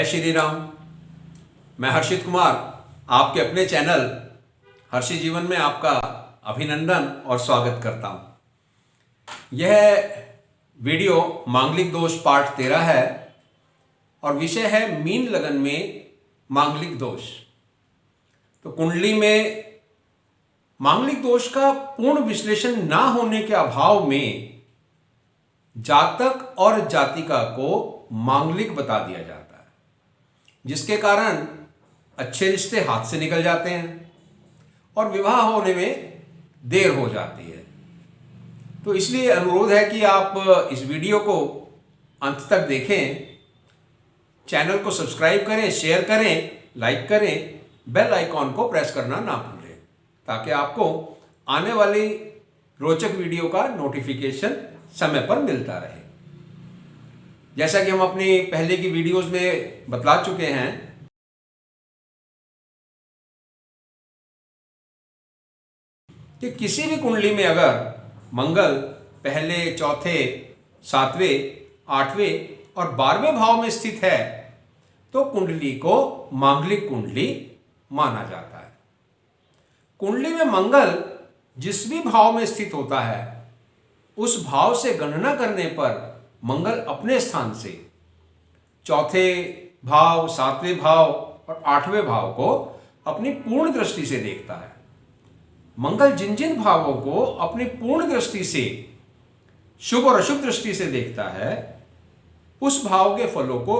श्री राम। मैं हर्षित कुमार आपके अपने चैनल हर्षित जीवन में आपका अभिनंदन और स्वागत करता हूं। यह वीडियो मांगलिक दोष पार्ट 13 है और विषय है मीन लगन में मांगलिक दोष। तो कुंडली में मांगलिक दोष का पूर्ण विश्लेषण ना होने के अभाव में जातक और जातिका को मांगलिक बता दिया जाता है, जिसके कारण अच्छे रिश्ते हाथ से निकल जाते हैं और विवाह होने में देर हो जाती है। तो इसलिए अनुरोध है कि आप इस वीडियो को अंत तक देखें, चैनल को सब्सक्राइब करें, शेयर करें, लाइक करें, बेल आइकॉन को प्रेस करना ना भूलें ताकि आपको आने वाली रोचक वीडियो का नोटिफिकेशन समय पर मिलता रहे। जैसा कि हम अपनी पहले की वीडियोस में बतला चुके हैं कि किसी भी कुंडली में अगर मंगल पहले, चौथे, सातवें, आठवें और 12वें भाव में स्थित है तो कुंडली को मांगलिक कुंडली माना जाता है। कुंडली में मंगल जिस भी भाव में स्थित होता है उस भाव से गणना करने पर मंगल अपने स्थान से चौथे भाव, सातवें भाव और 8वें भाव को अपनी पूर्ण दृष्टि से देखता है। मंगल जिन जिन भावों को अपनी पूर्ण दृष्टि से, शुभ और अशुभ दृष्टि से देखता है, उस भाव के फलों को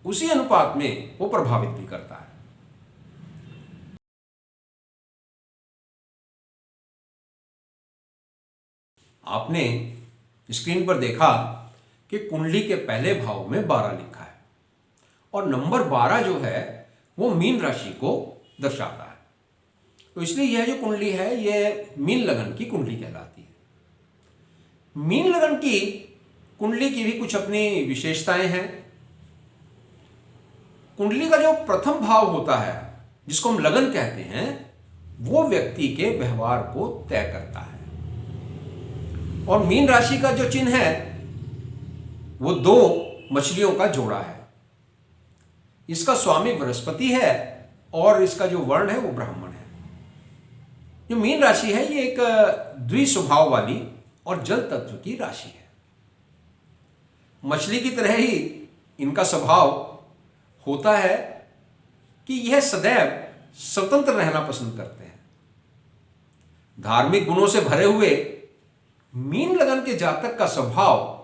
उसी अनुपात में वो प्रभावित भी करता है। आपने स्क्रीन पर देखा कि कुंडली के पहले भाव में 12 लिखा है और नंबर 12 जो है वो मीन राशि को दर्शाता है। तो इसलिए यह जो कुंडली है यह मीन लगन की कुंडली कहलाती है। मीन लगन की कुंडली की भी कुछ अपनी विशेषताएं हैं। कुंडली का जो प्रथम भाव होता है जिसको हम लगन कहते हैं वो व्यक्ति के व्यवहार को तय करता है। और मीन राशि का जो चिन्ह है वो 2 मछलियों का जोड़ा है। इसका स्वामी बृहस्पति है और इसका जो वर्ण है वो ब्राह्मण है। जो मीन राशि है ये एक द्विस्वभाव वाली और जल तत्व की राशि है। मछली की तरह ही इनका स्वभाव होता है कि यह सदैव स्वतंत्र रहना पसंद करते हैं। धार्मिक गुणों से भरे हुए मीन लगन के जातक का स्वभाव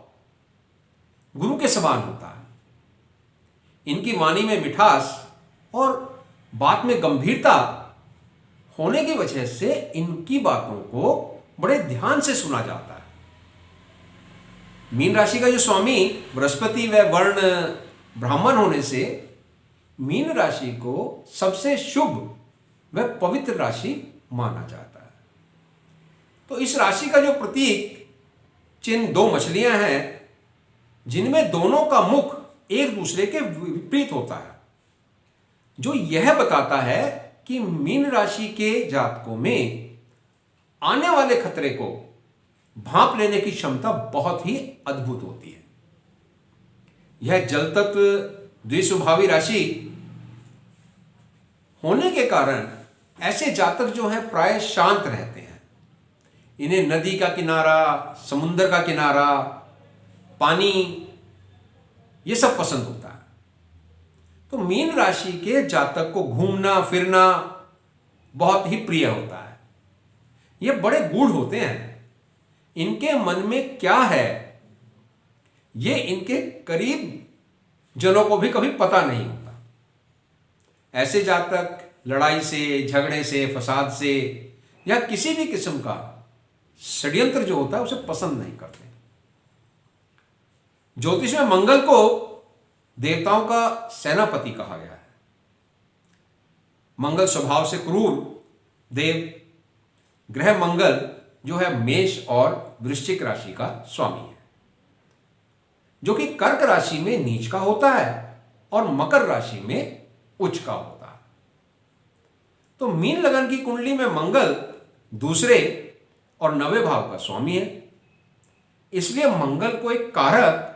गुरु के समान होता है। इनकी वाणी में मिठास और बात में गंभीरता होने की वजह से इनकी बातों को बड़े ध्यान से सुना जाता है। मीन राशि का जो स्वामी बृहस्पति व वर्ण ब्राह्मण होने से मीन राशि को सबसे शुभ व पवित्र राशि माना जाता है। तो इस राशि का जो प्रतीक चिन्ह 2 मछलियां हैं जिनमें दोनों का मुख एक दूसरे के विपरीत होता है, जो यह बताता है कि मीन राशि के जातकों में आने वाले खतरे को भांप लेने की क्षमता बहुत ही अद्भुत होती है। यह जल तत्व द्विस्वभावी राशि होने के कारण ऐसे जातक जो हैं प्राय शांत रहते हैं। इन्हें नदी का किनारा, समुद्र का किनारा, पानी ये सब पसंद होता है। तो मीन राशि के जातक को घूमना फिरना बहुत ही प्रिय होता है। ये बड़े गूढ़ होते हैं। इनके मन में क्या है ये इनके करीब जनों को भी कभी पता नहीं होता। ऐसे जातक लड़ाई से, झगड़े से, फसाद से या किसी भी किस्म का षड्यंत्र जो होता है उसे पसंद नहीं करते। ज्योतिष में मंगल को देवताओं का सेनापति कहा गया है। मंगल स्वभाव से क्रूर देव ग्रह मंगल जो है मेष और वृश्चिक राशि का स्वामी है, जो कि कर्क राशि में नीच का होता है और मकर राशि में उच्च का होता है। तो मीन लगन की कुंडली में मंगल दूसरे और 9वें भाव का स्वामी है। इसलिए मंगल को एक कारक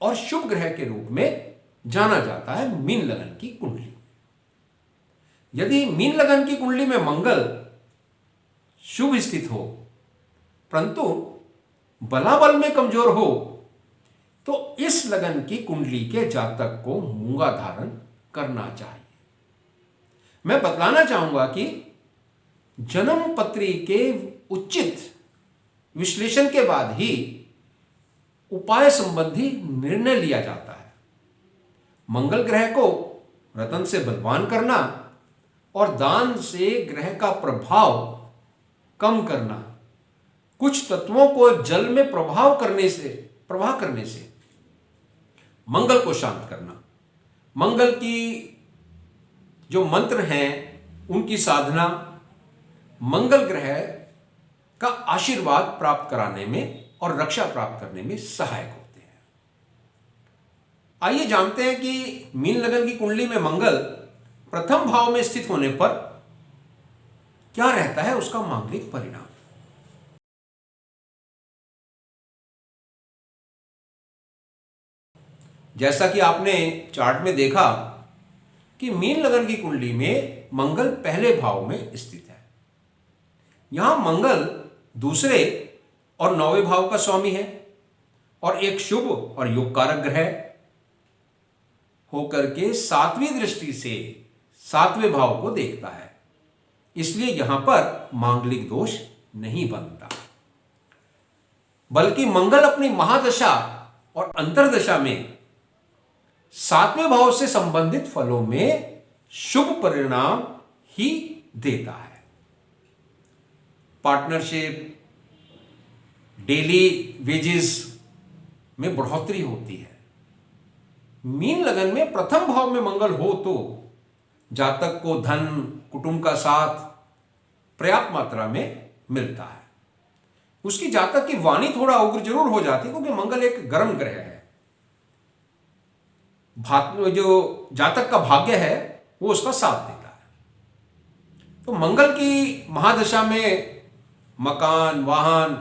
और शुभ ग्रह के रूप में जाना जाता है मीन लगन की कुंडली। यदि मीन लगन की कुंडली में मंगल शुभ स्थित हो परंतु बलाबल में कमजोर हो तो इस लगन की कुंडली के जातक को मूंगा धारण करना चाहिए। मैं बतलाना चाहूंगा कि जन्म पत्री के उचित विश्लेषण के बाद ही उपाय संबंधी निर्णय लिया जाता है। मंगल ग्रह को रतन से बलवान करना और दान से ग्रह का प्रभाव कम करना, कुछ तत्वों को जल में प्रवाह करने से मंगल को शांत करना, मंगल की जो मंत्र हैं उनकी साधना, मंगल ग्रह का आशीर्वाद प्राप्त कराने में और रक्षा प्राप्त करने में सहायक होते हैं। आइए जानते हैं कि मीन लगन की कुंडली में मंगल प्रथम भाव में स्थित होने पर क्या रहता है उसका मांगलिक परिणाम। जैसा कि आपने चार्ट में देखा कि मीन लगन की कुंडली में मंगल पहले भाव में स्थित है। यहां मंगल दूसरे और नौवें भाव का स्वामी है और एक शुभ और योग कारक ग्रह होकर के सातवीं दृष्टि से सातवें भाव को देखता है, इसलिए यहां पर मांगलिक दोष नहीं बनता, बल्कि मंगल अपनी महादशा और अंतरदशा में सातवें भाव से संबंधित फलों में शुभ परिणाम ही देता है। पार्टनरशिप, डेली वेजेस में बढ़ोतरी होती है। मीन लगन में प्रथम भाव में मंगल हो तो जातक को धन, कुटुंब का साथ पर्याप्त मात्रा में मिलता है। उसकी जातक की वाणी थोड़ा उग्र जरूर हो जाती है क्योंकि मंगल एक गर्म ग्रह है। जो जातक का भाग्य है वो उसका साथ देता है। तो मंगल की महादशा में मकान, वाहन,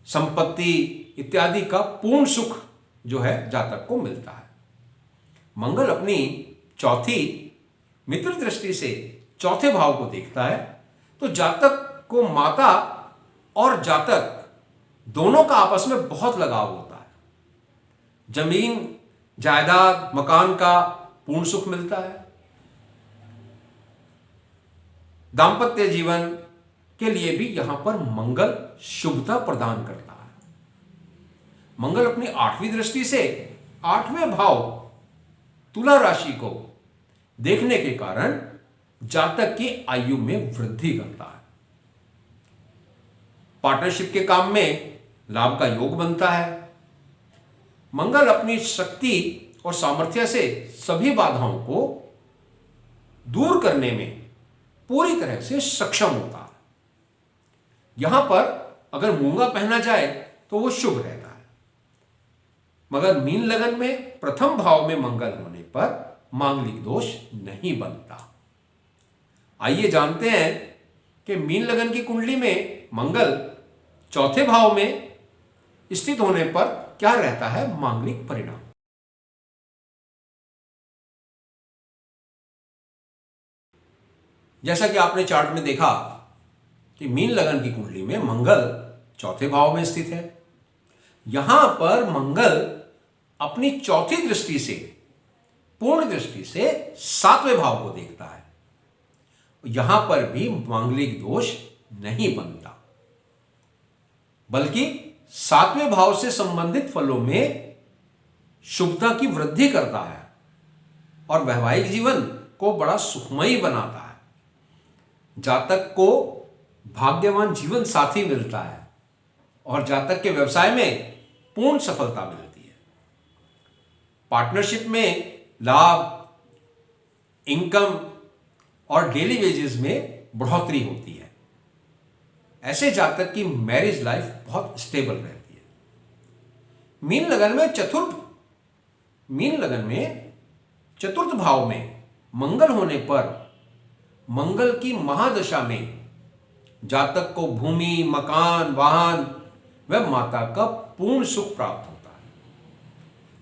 संपत्ति इत्यादि का पूर्ण सुख जो है जातक को मिलता है। मंगल अपनी चौथी मित्र दृष्टि से चौथे भाव को देखता है तो जातक को माता और जातक दोनों का आपस में बहुत लगाव होता है। जमीन, जायदाद, मकान का पूर्ण सुख मिलता है। दांपत्य जीवन के लिए भी यहां पर मंगल शुभता प्रदान करता है। मंगल अपनी आठवीं दृष्टि से आठवें भाव तुला राशि को देखने के कारण जातक की आयु में वृद्धि करता है। पार्टनरशिप के काम में लाभ का योग बनता है। मंगल अपनी शक्ति और सामर्थ्य से सभी बाधाओं को दूर करने में पूरी तरह से सक्षम होता है। यहां पर अगर मूंगा पहना जाए तो वो शुभ रहता है, मगर मीन लगन में प्रथम भाव में मंगल होने पर मांगलिक दोष नहीं बनता। आइए जानते हैं कि मीन लगन की कुंडली में मंगल चौथे भाव में स्थित होने पर क्या रहता है मांगलिक परिणाम। जैसा कि आपने चार्ट में देखा कि मीन लगन की कुंडली में मंगल चौथे भाव में स्थित है। यहां पर मंगल अपनी चौथी दृष्टि से, पूर्ण दृष्टि से सातवें भाव को देखता है। यहां पर भी मांगलिक दोष नहीं बनता, बल्कि सातवें भाव से संबंधित फलों में शुभता की वृद्धि करता है और वैवाहिक जीवन को बड़ा सुखमयी बनाता है। जातक को भाग्यवान जीवन साथी मिलता है और जातक के व्यवसाय में पूर्ण सफलता मिलती है। पार्टनरशिप में लाभ, इनकम और डेली वेजेस में बढ़ोतरी होती है। ऐसे जातक की मैरिज लाइफ बहुत स्टेबल रहती है। मीन लगन में चतुर्थ भाव में मंगल होने पर मंगल की महादशा में जातक को भूमि, मकान, वाहन व माता का पूर्ण सुख प्राप्त होता है।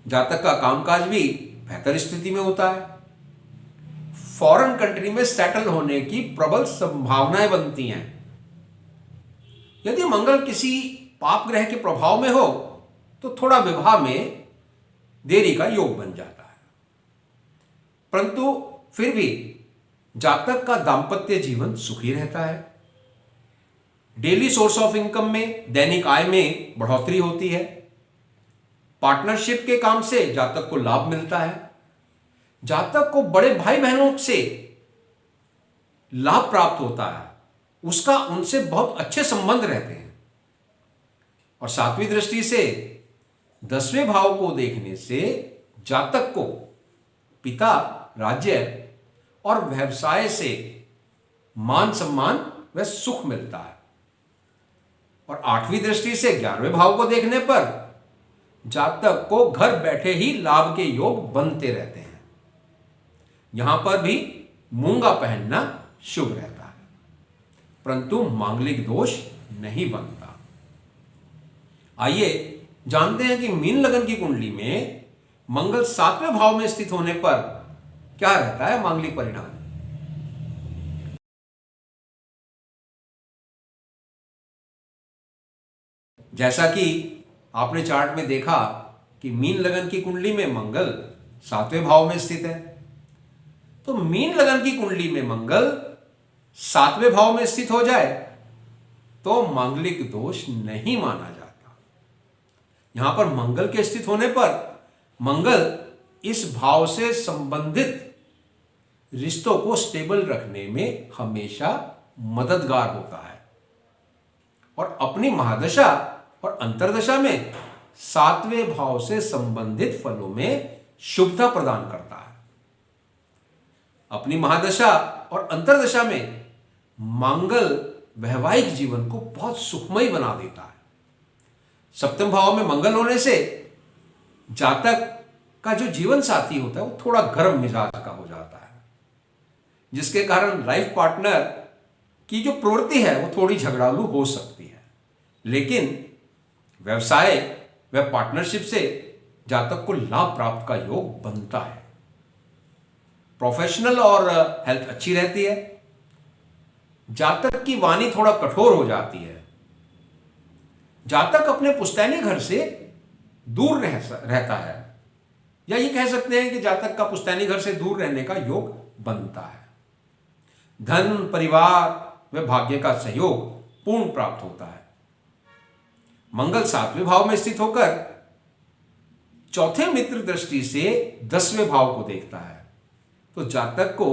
जातक का कामकाज भी बेहतर स्थिति में होता है। फॉरेन कंट्री में सेटल होने की प्रबल संभावनाएं बनती हैं। यदि मंगल किसी पाप ग्रह के प्रभाव में हो तो थोड़ा विवाह में देरी का योग बन जाता है, परंतु फिर भी जातक का दांपत्य जीवन सुखी रहता है। डेली सोर्स ऑफ इनकम में, दैनिक आय में बढ़ोतरी होती है। पार्टनरशिप के काम से जातक को लाभ मिलता है। जातक को बड़े भाई बहनों से लाभ प्राप्त होता है, उसका उनसे बहुत अच्छे संबंध रहते हैं। और सातवीं दृष्टि से 10वें भाव को देखने से जातक को पिता, राज्य और व्यवसाय से मान सम्मान व सुख मिलता है। और 8वीं दृष्टि से 11वें भाव को देखने पर जातक को घर बैठे ही लाभ के योग बनते रहते हैं। यहां पर भी मूंगा पहनना शुभ रहता है, परंतु मांगलिक दोष नहीं बनता। आइए जानते हैं कि मीन लगन की कुंडली में मंगल 7वें भाव में स्थित होने पर क्या रहता है मांगलिक परिणाम। जैसा कि आपने चार्ट में देखा कि मीन लगन की कुंडली में मंगल 7वें भाव में स्थित है, तो मीन लगन की कुंडली में मंगल 7वें भाव में स्थित हो जाए तो मांगलिक दोष नहीं माना जाता। यहां पर मंगल के स्थित होने पर मंगल इस भाव से संबंधित रिश्तों को स्टेबल रखने में हमेशा मददगार होता है और अपनी महादशा और अंतर्दशा में 7वें भाव से संबंधित फलों में शुभता प्रदान करता है। अपनी महादशा और अंतर्दशा में मंगल वैवाहिक जीवन को बहुत सुखमय बना देता है। 7वें भाव में मंगल होने से जातक का जो जीवन साथी होता है वो थोड़ा गर्म मिजाज का हो जाता है, जिसके कारण लाइफ पार्टनर की जो प्रवृत्ति है वो थोड़ी झगड़ालू हो सकती है। लेकिन व्यवसाय व पार्टनरशिप से जातक को लाभ प्राप्त का योग बनता है। प्रोफेशनल और हेल्थ अच्छी रहती है। जातक की वाणी थोड़ा कठोर हो जाती है। जातक अपने पुश्तैनी घर से दूर रहता है, या ये कह सकते हैं कि जातक का पुश्तैनी घर से दूर रहने का योग बनता है। धन, परिवार व भाग्य का सहयोग पूर्ण प्राप्त होता है। मंगल 7वें भाव में स्थित होकर चौथे मित्र दृष्टि से 10वें भाव को देखता है, तो जातक को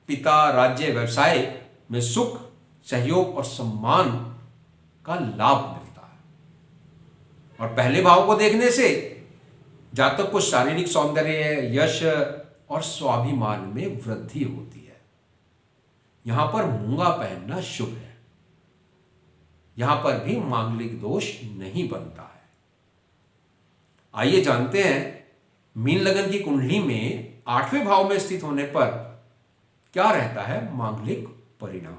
पिता, राज्य, व्यवसाय में सुख, सहयोग और सम्मान का लाभ मिलता है। और पहले भाव को देखने से जातक को शारीरिक सौंदर्य, यश और स्वाभिमान में वृद्धि होती है। यहां पर मूंगा पहनना शुभ है। यहां पर भी मांगलिक दोष नहीं बनता है। आइए जानते हैं मीन लगन की कुंडली में 8वें भाव में स्थित होने पर क्या रहता है मांगलिक परिणाम।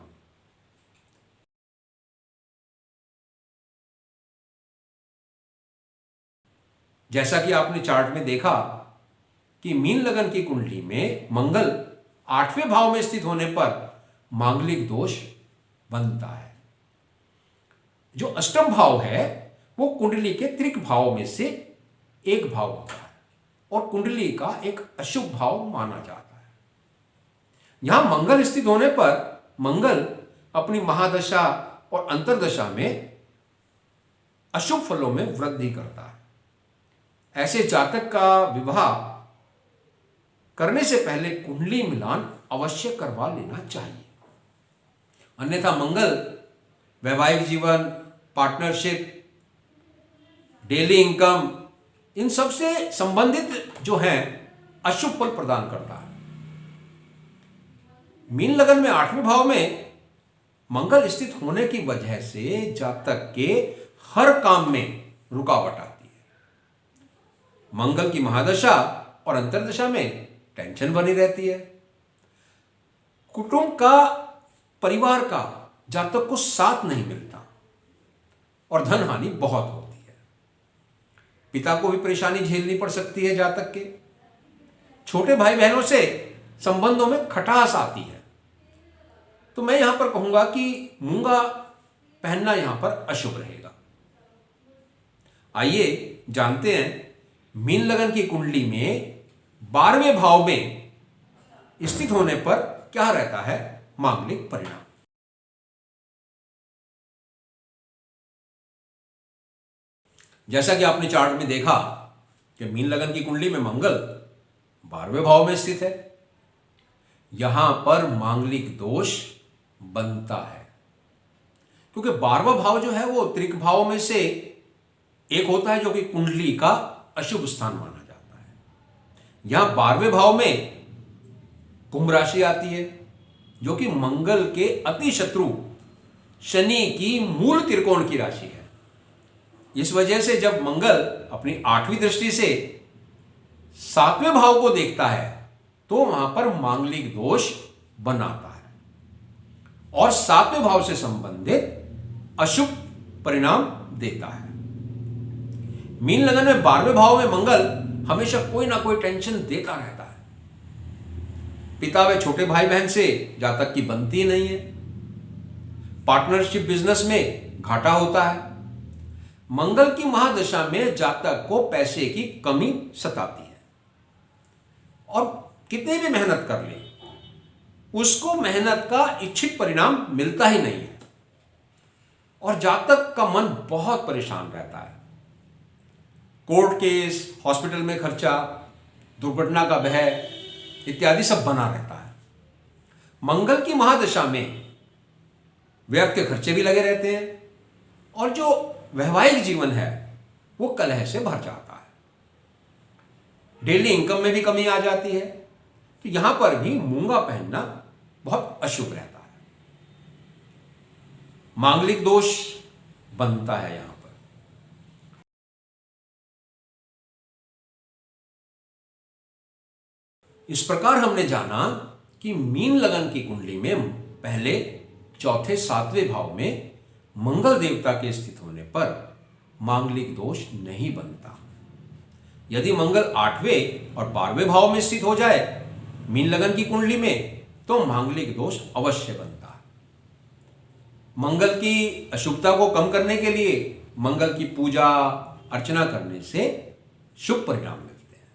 जैसा कि आपने चार्ट में देखा कि मीन लगन की कुंडली में मंगल 8वें भाव में स्थित होने पर मांगलिक दोष बनता है। जो अष्टम भाव है वो कुंडली के त्रिक भाव में से एक भाव होता है और कुंडली का एक अशुभ भाव माना जाता है। यहां मंगल स्थित होने पर मंगल अपनी महादशा और अंतर्दशा में अशुभ फलों में वृद्धि करता है। ऐसे जातक का विवाह करने से पहले कुंडली मिलान अवश्य करवा लेना चाहिए, अन्यथा मंगल वैवाहिक जीवन, पार्टनरशिप, डेली इनकम, इन सब से संबंधित जो है अशुभ फल प्रदान करता है। मीन लगन में 8वें भाव में मंगल स्थित होने की वजह से जातक के हर काम में रुकावट आती है। मंगल की महादशा और अंतर्दशा में टेंशन बनी रहती है। कुटुंब का, परिवार का जातक को साथ नहीं मिलता और धन हानि बहुत होती है। पिता को भी परेशानी झेलनी पड़ सकती है जातक के। छोटे भाई बहनों से संबंधों में खटास आती है। तो मैं यहां पर कहूंगा कि मूंगा पहनना यहां पर अशुभ रहेगा। आइए जानते हैं मीन लगन की कुंडली में 12वें भाव में स्थित होने पर क्या रहता है मांगलिक परिणाम। जैसा कि आपने चार्ट में देखा कि मीन लगन की कुंडली में मंगल 12वें भाव में स्थित है। यहां पर मांगलिक दोष बनता है, क्योंकि 12वां भाव जो है वो त्रिक भाव में से एक होता है जो कि कुंडली का अशुभ स्थान माना जाता है। यहां 12वें भाव में कुंभ राशि आती है, जो कि मंगल के अति शत्रु शनि की मूल त्रिकोण की राशि है। इस वजह से जब मंगल अपनी 8वीं दृष्टि से 7वें भाव को देखता है तो वहां पर मांगलिक दोष बनाता है और 7वें भाव से संबंधित अशुभ परिणाम देता है। मीन लगन में 12वें भाव में मंगल हमेशा कोई ना कोई टेंशन देता रहता है। पिता व छोटे भाई बहन से जातक की बनती नहीं है। पार्टनरशिप बिजनेस में घाटा होता है। मंगल की महादशा में जातक को पैसे की कमी सताती है और कितनी भी मेहनत कर ले उसको मेहनत का इच्छित परिणाम मिलता ही नहीं है और जातक का मन बहुत परेशान रहता है। कोर्ट केस, हॉस्पिटल में खर्चा, दुर्घटना का भय इत्यादि सब बना रहता है। मंगल की महादशा में व्यर्थ के खर्चे भी लगे रहते हैं और जो वैवाहिक जीवन है वो कलह से भर जाता है। डेली इनकम में भी कमी आ जाती है। तो यहां पर भी मूंगा पहनना बहुत अशुभ रहता है। मांगलिक दोष बनता है यहां पर। इस प्रकार हमने जाना कि मीन लगन की कुंडली में पहले चौथे 7वें भाव में मंगल देवता के स्थित होने पर मांगलिक दोष नहीं बनता। यदि मंगल 8वें और 12वें भाव में स्थित हो जाए मीन लगन की कुंडली में तो मांगलिक दोष अवश्य बनता है। मंगल की अशुभता को कम करने के लिए मंगल की पूजा अर्चना करने से शुभ परिणाम मिलते हैं।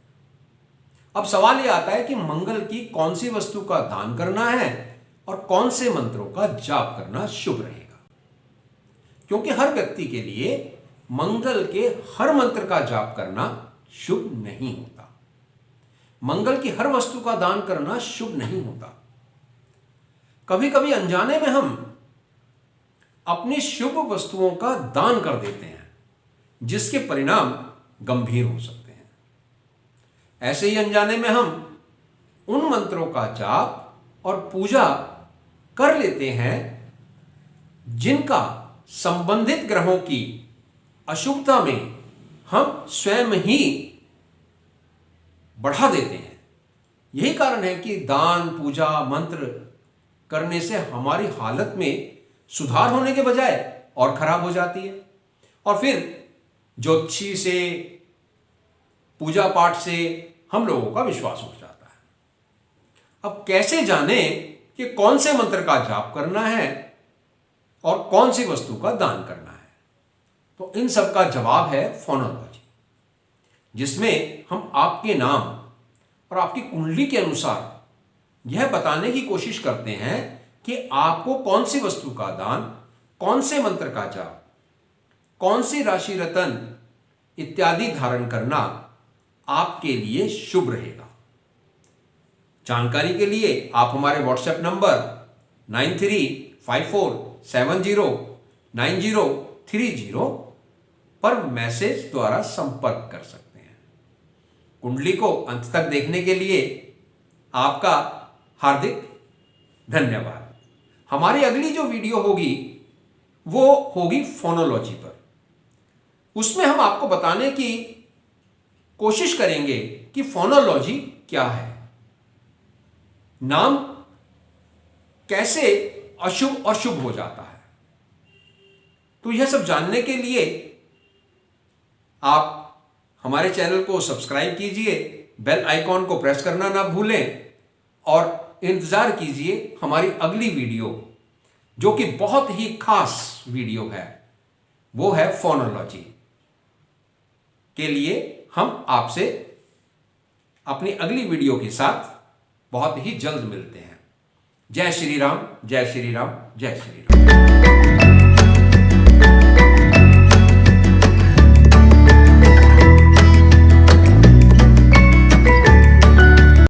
अब सवाल यह आता है कि मंगल की कौन सी वस्तु का दान करना है और कौन से मंत्रों का जाप करना शुभ रहेगा, क्योंकि हर व्यक्ति के लिए मंगल के हर मंत्र का जाप करना शुभ नहीं होता। मंगल की हर वस्तु का दान करना शुभ नहीं होता। कभी कभी अनजाने में हम अपनी शुभ वस्तुओं का दान कर देते हैं जिसके परिणाम गंभीर हो सकते हैं। ऐसे ही अनजाने में हम उन मंत्रों का जाप और पूजा कर लेते हैं जिनका संबंधित ग्रहों की अशुभता में हम स्वयं ही बढ़ा देते हैं। यही कारण है कि दान पूजा मंत्र करने से हमारी हालत में सुधार होने के बजाय और खराब हो जाती है और फिर ज्योतिषी से पूजा पाठ से हम लोगों का विश्वास उठ जाता है। अब कैसे जाने कि कौन से मंत्र का जाप करना है और कौन सी वस्तु का दान करना है? तो इन सब का जवाब है फोनोलॉजी, जिसमें हम आपके नाम और आपकी कुंडली के अनुसार यह बताने की कोशिश करते हैं कि आपको कौन सी वस्तु का दान, कौन से मंत्र का जाप, कौन सी राशि रतन इत्यादि धारण करना आपके लिए शुभ रहेगा। जानकारी के लिए आप हमारे व्हाट्सएप नंबर 9354709030 पर मैसेज द्वारा संपर्क कर सकते हैं। कुंडली को अंत तक देखने के लिए आपका हार्दिक धन्यवाद। हमारी अगली जो वीडियो होगी वो होगी फोनोलॉजी पर। उसमें हम आपको बताने की कोशिश करेंगे कि फोनोलॉजी क्या है, नाम कैसे अशुभ और शुभ हो जाता है। तो यह सब जानने के लिए आप हमारे चैनल को सब्सक्राइब कीजिए, बेल आइकॉन को प्रेस करना ना भूलें और इंतज़ार कीजिए हमारी अगली वीडियो, जो कि बहुत ही खास वीडियो है। वो है फोनोलॉजी के लिए। हम आपसे अपनी अगली वीडियो के साथ बहुत ही जल्द मिलते हैं। जय श्री राम, जय श्री राम, जय श्री राम।